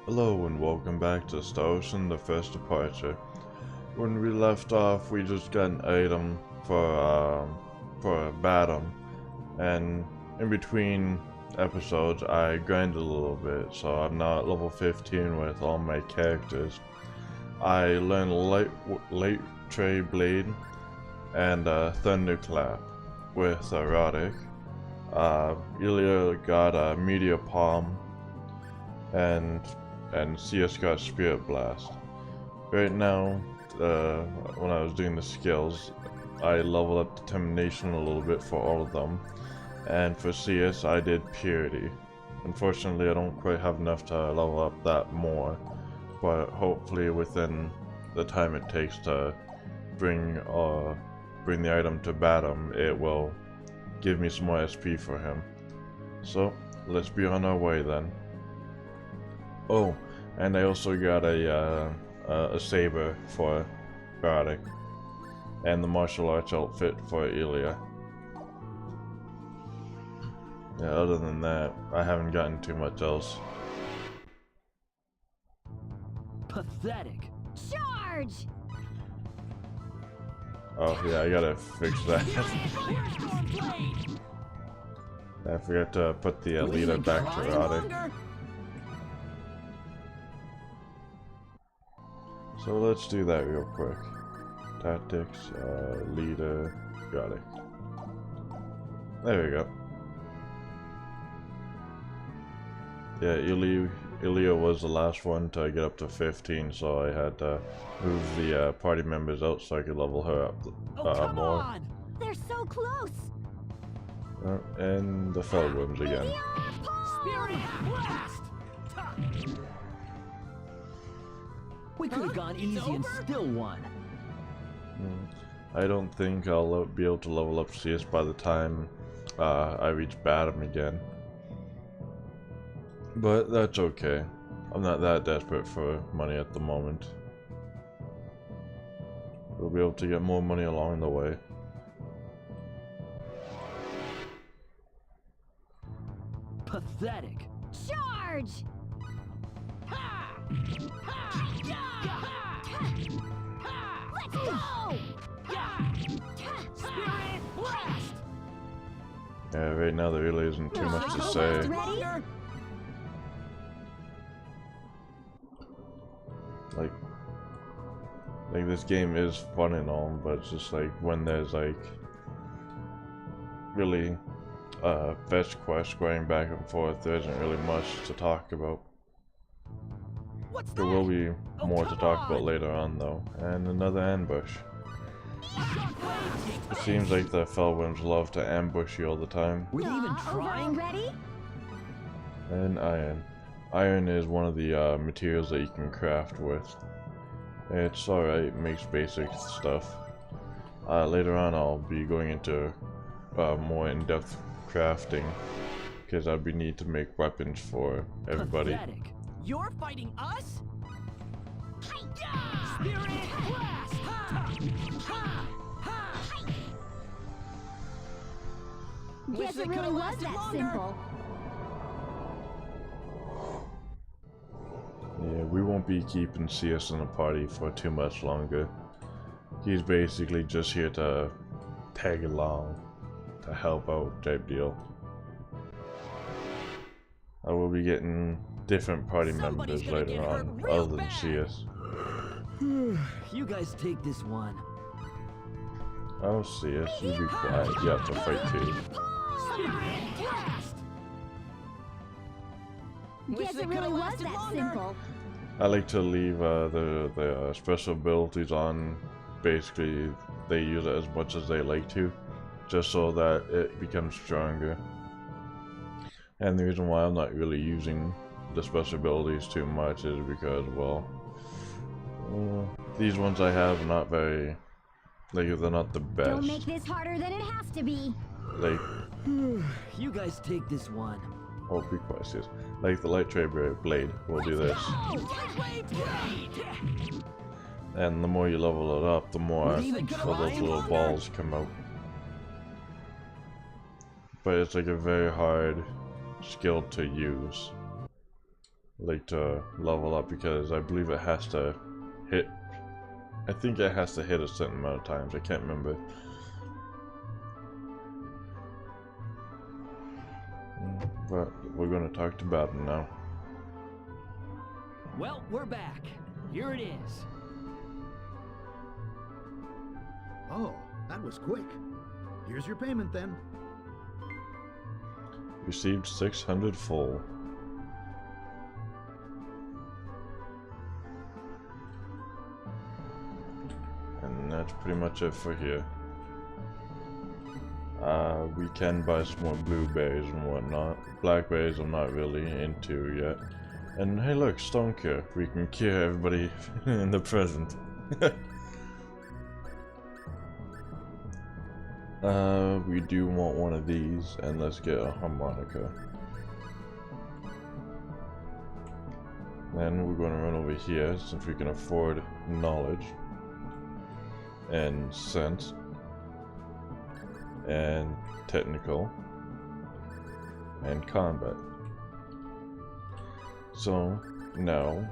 Hello and welcome back to Star Ocean: The First Departure. When we left off, we just got an item for Batum, and in between episodes, I grinded a little bit, so I'm now at level 15 with all my characters. I learned Light Tray Blade and Thunderclap with Roddick. Ilya got a Meteor Palm, and CS got Spirit Blast. Right now, when I was doing the skills, I leveled up Determination a little bit for all of them, and for CS I did Purity. Unfortunately, I don't quite have enough to level up that more, but hopefully within the time it takes to bring the item to Batum, it will give me some more SP for him. So let's be on our way then. Oh, and I also got a saber for Roddick, and the martial arts outfit for Ilya. Yeah, other than that, I haven't gotten too much else. Pathetic. Charge! Oh yeah, I gotta fix that. I forgot to put the leader back to Roddick. So let's do that real quick. Tactics, leader, Roddick. There we go. Yeah, Ilya was the last one to get up to 15, so I had to move the party members out so I could level her up more. On. They're so close! And the Felwyrms again. Spirit Blast! We could have gone easy and still won. I don't think I'll be able to level up CS by the time I reach Batum again. But that's okay. I'm not that desperate for money at the moment. We'll be able to get more money along the way. Pathetic. Charge! Ha! Ha! Let's go! Spirit Blast! Yeah, right now there really isn't too much to say. Ready? Like this game is fun and all, but it's just like when there's like really fetch quests going back and forth, there isn't really much to talk about. What's There that? will be more to come talk about on! later on though, and another ambush. Shockwave, It seems like the Felwyrms love to ambush you all the time. Were they even Over trying? already? And iron. Iron is one of the materials that you can craft with. It's alright, it makes basic stuff. Later on I'll be going into more in-depth crafting, because I'd be need to make weapons for everybody. Pathetic. You're fighting us? Spirit Blast! Ha! Ha! Ha! Guess they it really could've was lasted that longer. simple. Yeah, we won't be keeping CS in the party for too much longer. He's basically just here to tag along, to help out type deal. I will be getting different party Somebody's members gonna later get hurt on, real other than bad. CS. You guys take this one. Oh, CS, you be quiet. You have to fight too. Spirit Blast! Guess they it really could've was lasted that longer. simple. I like to leave the special abilities on. Basically, they use it as much as they like to, just so that it becomes stronger. And the reason why I'm not really using the special abilities too much is because, well, these ones I have are not very, like, they're not the best. Don't make this harder than it has to be. Like, You guys take this one. oh, be quiet, sis. Like the Light Tray Blade will do this. Lightwave Blade! And the more you level it up, the more Were they even all those trying? little balls come out. But it's like a very hard skill to use. like to level up, because I believe it has to hit. I think it has to hit a certain amount of times. I can't remember. But we're gonna talk to Baden now. Well, we're back. Here it is. Oh, that was quick. Here's your payment then. Received 600 full. And that's pretty much it for here. We can buy some more blueberries and whatnot. Blackberries I'm not really into yet. And hey look, stone cure. We can cure everybody in the present. We do want one of these, and let's get a harmonica. Then we're gonna run over here, since we can afford knowledge and sense and technical and combat. So now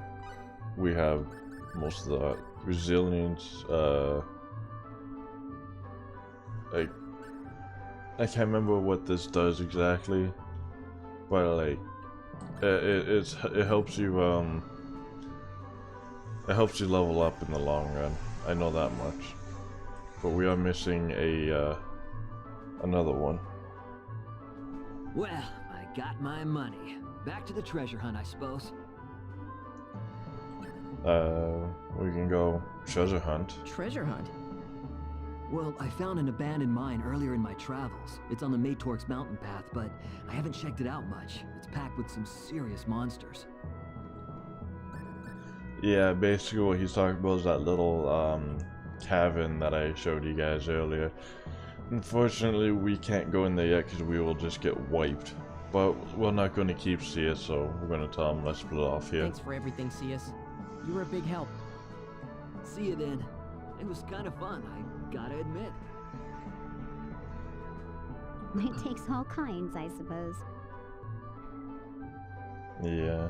we have most of the resilience. I can't remember what this does exactly, but like it helps you level up in the long run. I know that much, but we are missing a another one. Well, I got my money. Back to the treasure hunt, I suppose. We can go treasure hunt. Treasure hunt? Well, I found an abandoned mine earlier in my travels. It's on the Matorx mountain path, but I haven't checked it out much. It's packed with some serious monsters. Yeah, basically what he's talking about is that little cavern that I showed you guys earlier. Unfortunately, we can't go in there yet because we will just get wiped. But we're not going to keep Sia, so we're going to tell him let's split off here. Thanks for everything, Cius. You were a big help. See you then. It was kind of fun, I gotta admit. It takes all kinds, I suppose. Yeah.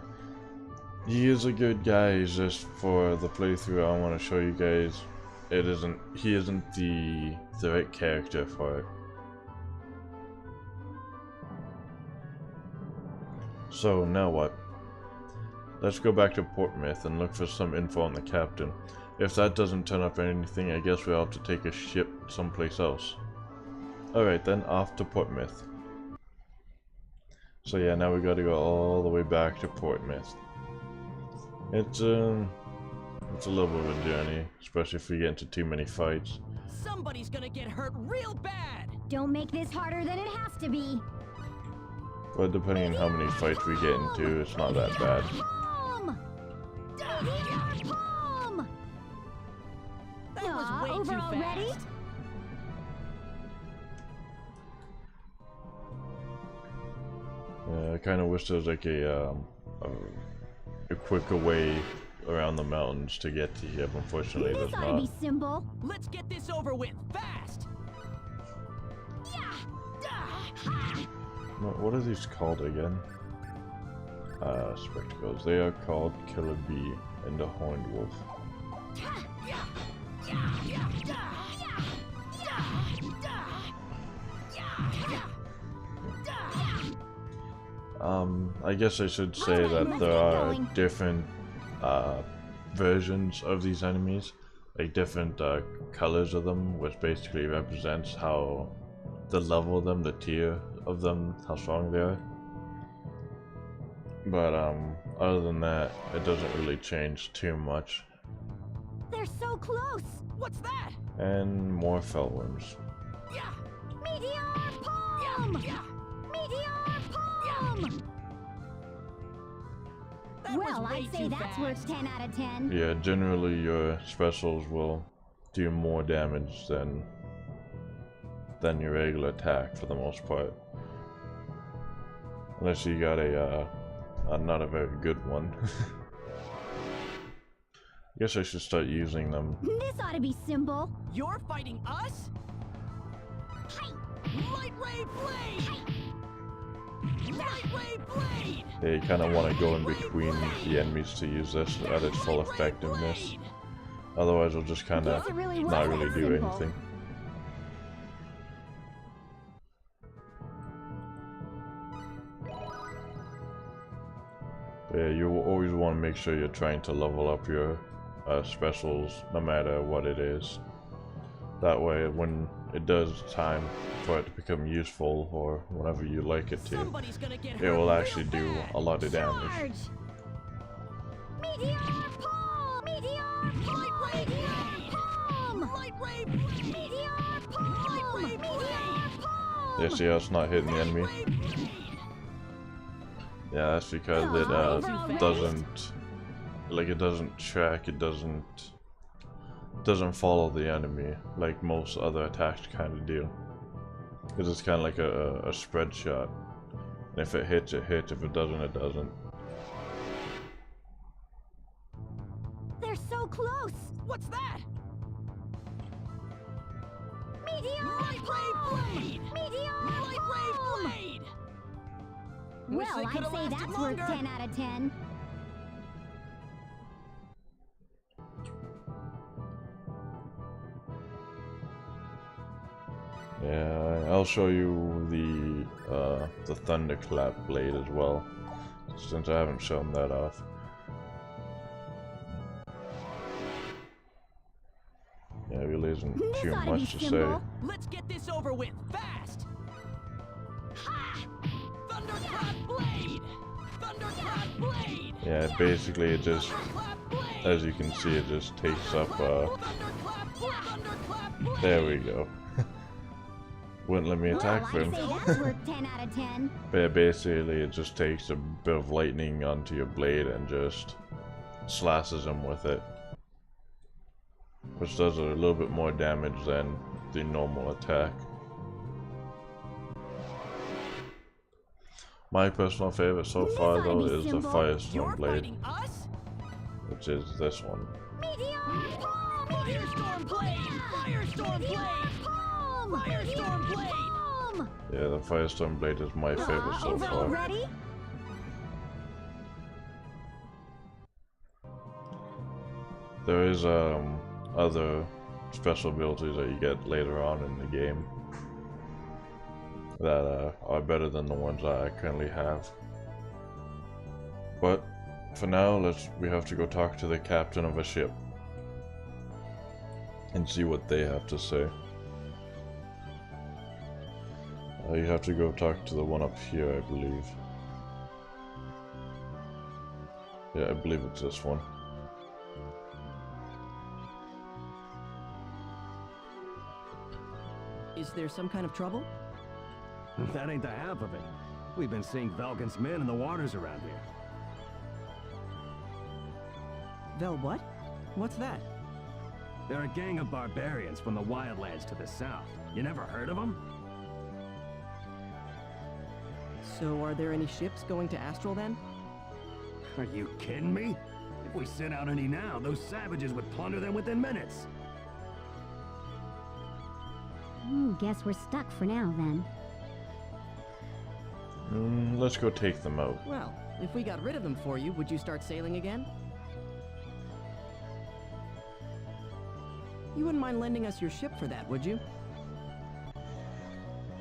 He is a good guy, he's just for the playthrough I want to show you guys, he isn't the right character for it. So now what? Let's go back to Portmouth and look for some info on the captain. If that doesn't turn up anything, I guess we'll have to take a ship someplace else. Alright then, off to Portmouth. So yeah, now we gotta go all the way back to Portmouth. It's a little bit of a journey, especially if we get into too many fights. Somebody's gonna get hurt real bad! Don't make this harder than it has to be. But depending on how many fights we get into, it's not that bad. Palm! Palm! That was way over too already? fast. Yeah, I kind of wish there was like a quicker way around the mountains to get to here, but unfortunately This there's ought to not. be simple. Let's get this over with fast! What are these called again? Spectacles. They are called Killer Bee and the Horned Wolf. I guess I should say that there are different versions of these enemies, like different colors of them, which basically represents how the level of them, the tier of them, how strong they are. But other than that, it doesn't really change too much. They're so close. What's that? And more Felworms. Meteor palm! Meteor palm! That Well, was way I'd say too that's fast. worth 10 out of 10. Yeah, generally your specials will do more damage than your regular attack for the most part. Unless you got a not a very good one. I guess I should start using them. This ought to be simple. You're fighting us? Light Ray Blade! Lightweight blade! Yeah, you kind of want to go in between the enemies to use this at its full effectiveness. Blade! Otherwise, it'll just kind of Guess it really was not that really do simple. anything. Yeah, you will always want to make sure you're trying to level up your specials, no matter what it is. That way, when it does time for it to become useful, or whenever you like it to, Somebody's gonna get it hurt will real actually do bad. a lot of damage. Charge! Meteor palm! Meteor palm! Meteor palm! Lightweight blade! Meteor palm! Lightweight Meteor palm! Yeah, see how it's not hitting the enemy? Lightweight blade! Yeah, that's because it doesn't, like, it doesn't track, it doesn't follow the enemy like most other attacks kind of do. Because it's kind of like a spread shot. And if it hits, it hits. If it doesn't, it doesn't. They're so close! What's that? Meteor Lightweight palm! blade! Meteor Lightweight palm! blade! Wish Well, they I'd could've say lasted that's longer. worth 10 out of 10. Yeah, I'll show you the thunderclap blade as well, since I haven't shown that off. Yeah, it really isn't This too ought to be much to say. simple. Let's get this over with fast! Ha! Thunderclap blade! Thunderclap blade! Yeah, basically it just, Thunderclap blade! as you can see, it just takes up, Thunderclap! Thunderclap blade! there we go. Wouldn't let me Well, attack I'd him. say that's worth 10 out of 10. But yeah, basically it just takes a bit of lightning onto your blade and just slashes him with it. Which does a little bit more damage than the normal attack. My personal favorite so This far ought to though be is the simple. Firestorm You're blade, fighting us? which is this one. Meteor palm! Firestorm blade! Firestorm Meteor blade! palm! Firestorm blade! Palm! Yeah, the Firestorm blade is my favorite so Over far. already? There is other special abilities that you get later on in the game that are better than the ones that I currently have. But for now, we have to go talk to the captain of a ship and see what they have to say. You have to go talk to the one up here, I believe. Yeah, I believe it's this one. Is there some kind of trouble? That ain't the half of it. We've been seeing Valken's men in the waters around here. Vel what? What's that? They're a gang of barbarians from the Wildlands to the south. You never heard of them? So are there any ships going to Astral then? Are you kidding me? If we sent out any now, those savages would plunder them within minutes. Guess we're stuck for now then. Let's go take them out. Well, if we got rid of them for you, would you start sailing again? You wouldn't mind lending us your ship for that, would you?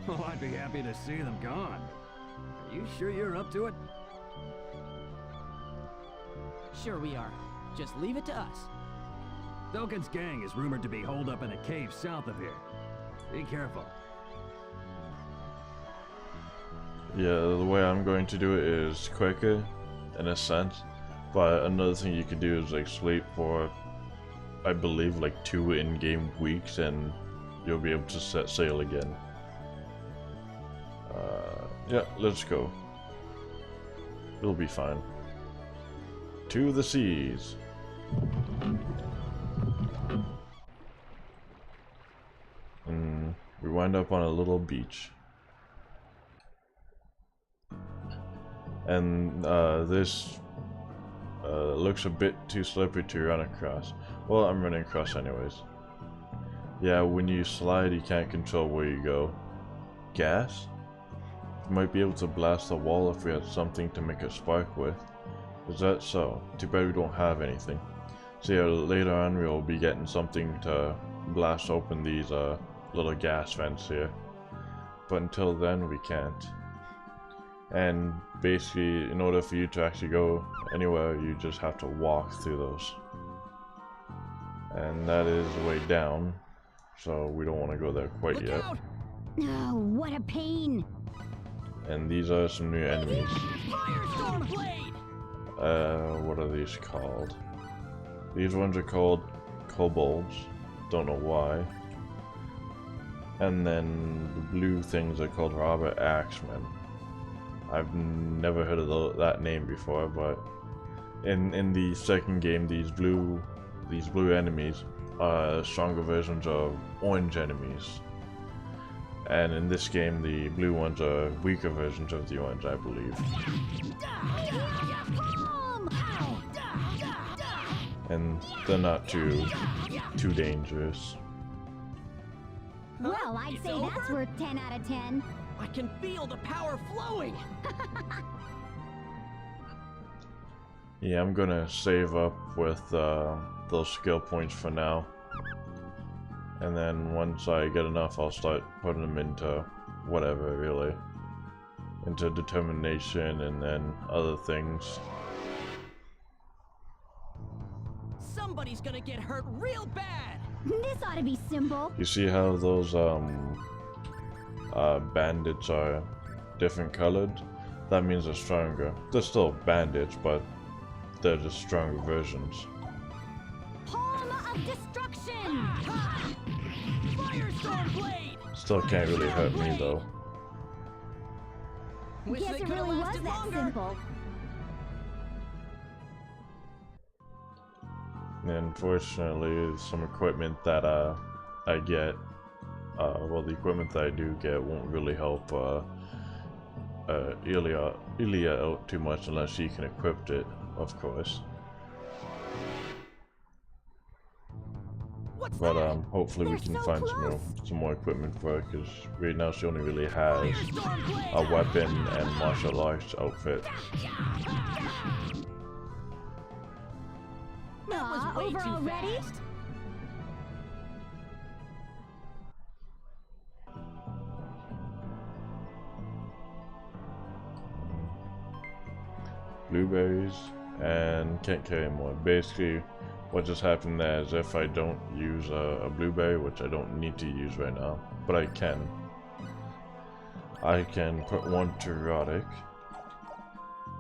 Oh, I'd be happy to see them gone. Are you sure you're up to it? Sure we are. Just leave it to us. Valken's gang is rumored to be holed up in a cave south of here. Be careful. Yeah, the way I'm going to do it is quicker, in a sense. But another thing you could do is like sleep for, I believe, like 2 in-game weeks, and you'll be able to set sail again. Yeah, let's go. It'll be fine. To the seas. We wind up on a little beach. And this looks a bit too slippery to run across. Well, I'm running across anyways. Yeah, when you slide, you can't control where you go. Gas? We might be able to blast the wall if we had something to make a spark with. Is that so? Too bad we don't have anything. So yeah, later on we'll be getting something to blast open these little gas vents here. But until then we can't. And basically, in order for you to actually go anywhere, you just have to walk through those. And that is way down, so we don't want to go there quite yet. Oh, what a pain! And these are some new enemies. Firestorm Blade! What are these called? These ones are called kobolds. Don't know why. And then the blue things are called robber axemen. I've never heard of that name before, but in the second game, these blue enemies are stronger versions of orange enemies. And in this game, the blue ones are weaker versions of the orange, I believe. And they're not too dangerous. Well, I'd say that's worth 10 out of 10. I can feel the power flowing. Yeah, I'm gonna save up with those skill points for now. And then once I get enough, I'll start putting them into whatever, really. Into determination and then other things. Somebody's gonna get hurt real bad. This ought to be simple. You see how those bandits are different colored? That means they're stronger. They're still bandits, but they're just stronger versions. Palm of Destruction! Firestorm Blade! Still can't really hurt me though. Wish Guess they it could've really was lasted that longer. simple. And unfortunately, some equipment that I get, well, the equipment that I do get won't really help Ilya out too much unless she can equip it, of course. What's But that? hopefully we They're can so find close. some more equipment for her, because right now she only really has Firestorm Blade! a weapon and martial arts outfit. That was way over too already? fast. Blueberries, and can't carry more. Basically, what just happened there is if I don't use a blueberry, which I don't need to use right now, but I can put one to Roddick,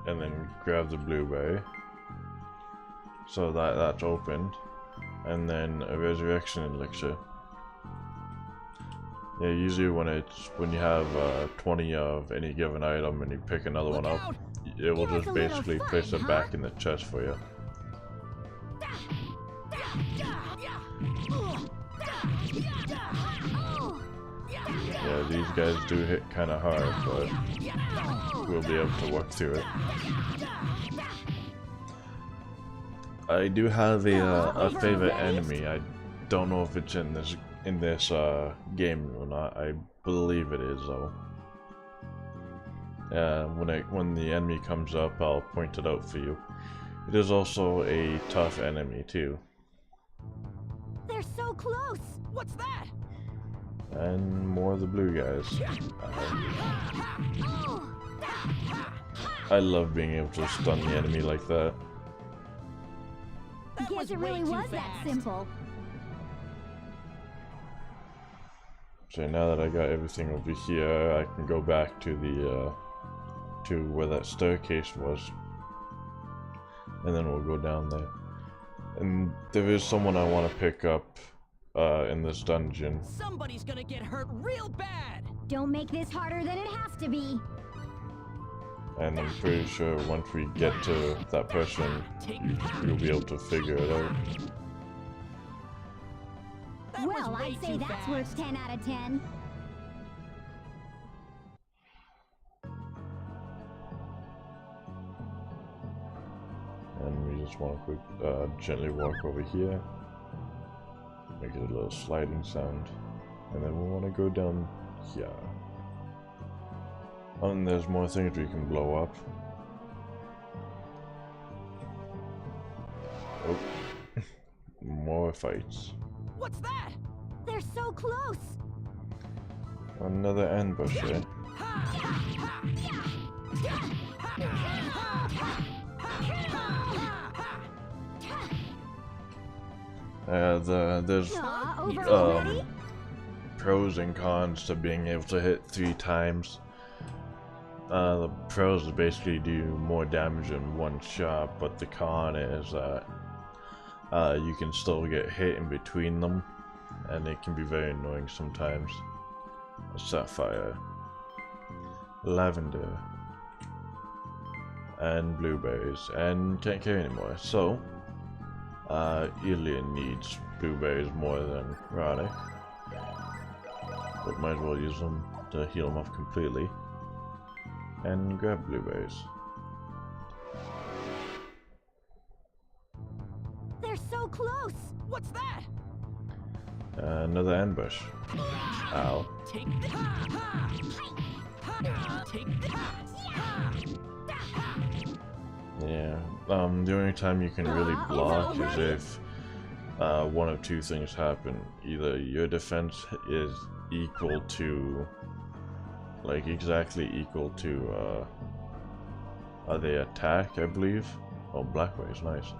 and then grab the blueberry, so that's opened, and then a resurrection elixir. Yeah, usually when you have 20 of any given item and you pick another one up, it will Like just a little basically fun, place it huh? back in the chest for you. Yeah, these guys do hit kind of hard, but we'll be able to work through it. I do have a favorite enemy. I don't know if it's in this game or not. I believe it is though. When the enemy comes up, I'll point it out for you. It is also a tough enemy too. They're so close! What's that? And more of the blue guys. I love being able to stun the enemy like that. That Guess was it way really too was that fast. simple. So now that I got everything over here, I can go back to the to where that staircase was, and then we'll go down there. And there is someone I want to pick up in this dungeon. Somebody's gonna get hurt real bad. Don't make this harder than it has to be. And I'm pretty sure once we get to that person, Take we'll be able to figure it out. That was Well, way I'd say too that's fast. worth 10 out of 10. And we just want to quick, gently walk over here, make it a little sliding sound, and then we want to go down here. And there's more things we can blow up. Oh. More fights. What's that? They're so close. Another ambush, eh? There's Over already? pros and cons to being able to hit 3 times. The pros is basically do more damage in one shot, but the con is that you can still get hit in between them, and it can be very annoying sometimes. Sapphire, lavender, and blueberries, and can't carry anymore. So, Elian needs blueberries more than Roddick, but might as well use them to heal him off completely. And grab blueberries. They're so close. What's that? Another ambush. Ow. Take this. Take this. Yeah. The only time you can really block is if one of two things happen. Either your defense is equal to, like, exactly equal to the attack, I believe. Oh, Blackberry's nice.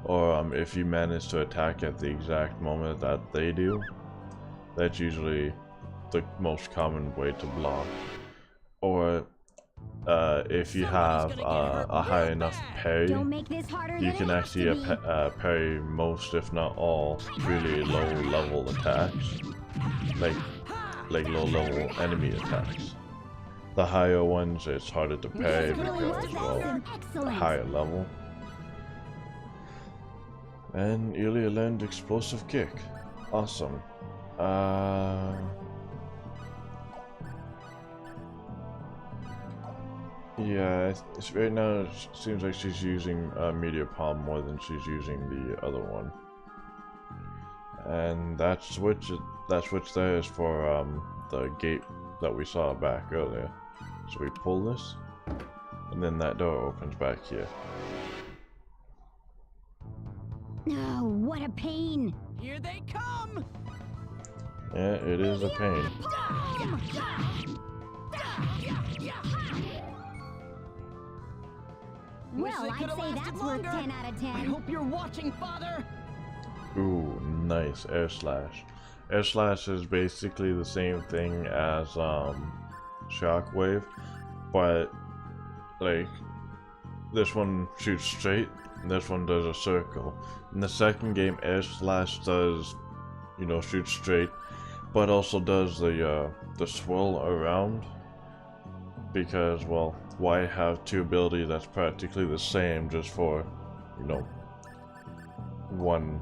Or if you manage to attack at the exact moment that they do, that's usually the most common way to block. Or if you have a high enough parry, you can actually parry most, if not all, really low level attacks, like low level enemy attacks. The higher ones, it's harder to parry because, well, a higher level. And Ilia learned explosive kick. Awesome. Yeah, right now it seems like she's using Meteor Palm more than she's using the other one. And that switch there is for the gate that we saw back earlier. So we pull this, and then that door opens back here. Oh, what a pain! Here they come! Yeah, it is a pain. Well, I'd say that's worth 10 out of 10. I hope you're watching, Father! Ooh, nice. Air Slash. Air Slash is basically the same thing as Shockwave, but like this one shoots straight, and this one does a circle. In the second game, Air Slash does, you know, shoot straight, but also does the swirl around, because, well, why have two abilities that's practically the same just for, you know, one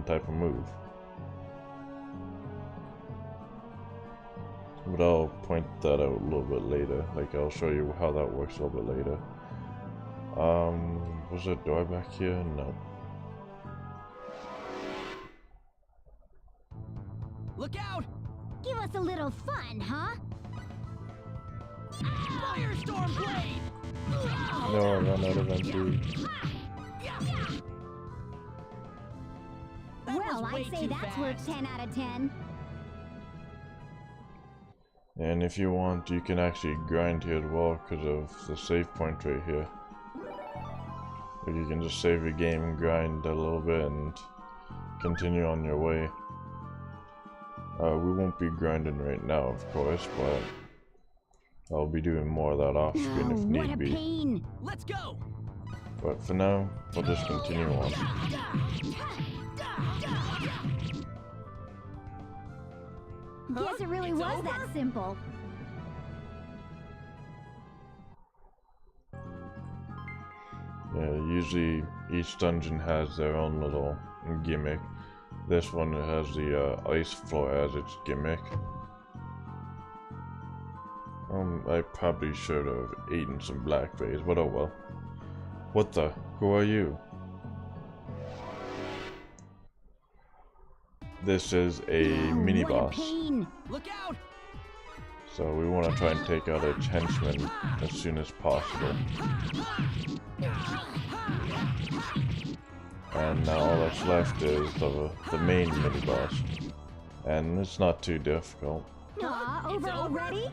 type of move. But I'll point that out a little bit later. Like, I'll show you how that works a little bit later. Was there a door back here? No. Look out! Give us a little fun, huh? Firestorm Blade! No, I ran out of MP. Well, I'd say that's worth 10 out of 10. And if you want, you can actually grind here as well because of the save point right here. Like, you can just save your game and grind a little bit and continue on your way. We won't be grinding right now, of course, but I'll be doing more of that off screen if what a need be. pain! Let's go! But for now, we'll just continue on. Guess it really was that simple. Yeah, usually each dungeon has their own little gimmick. This one has the ice floor as its gimmick. I probably should have eaten some blackberries, but oh well. What the? Who are you? this is a mini What a boss. pain. Look out! So we want to try and take out its henchmen as soon as possible. And now all that's left is the main mini boss. And it's not too difficult. Over already?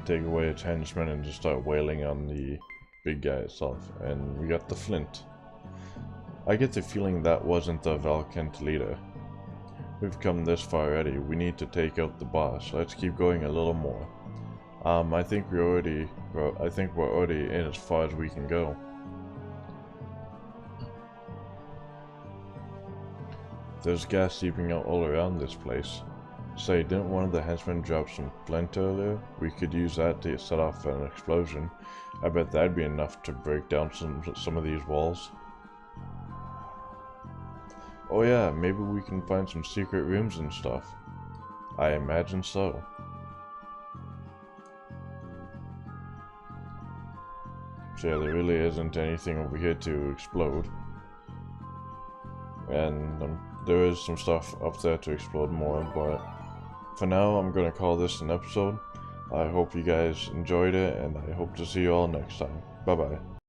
Take away its henchmen and just start wailing on the big guy itself. And we got the flint. I get the feeling that wasn't the Valkent leader. We've come this far already. We need to take out the boss. Let's keep going a little more. I think we're already in as far as we can go. There's gas seeping out all around this place. Say, didn't one of the henchmen drop some flint earlier? We could use that to set off an explosion. I bet that'd be enough to break down some of these walls. Oh yeah, maybe we can find some secret rooms and stuff. I imagine so. So yeah, there really isn't anything over here to explode. And there is some stuff up there to explode more, but for now I'm gonna call this an episode. I hope you guys enjoyed it, and I hope to see you all next time. Bye bye.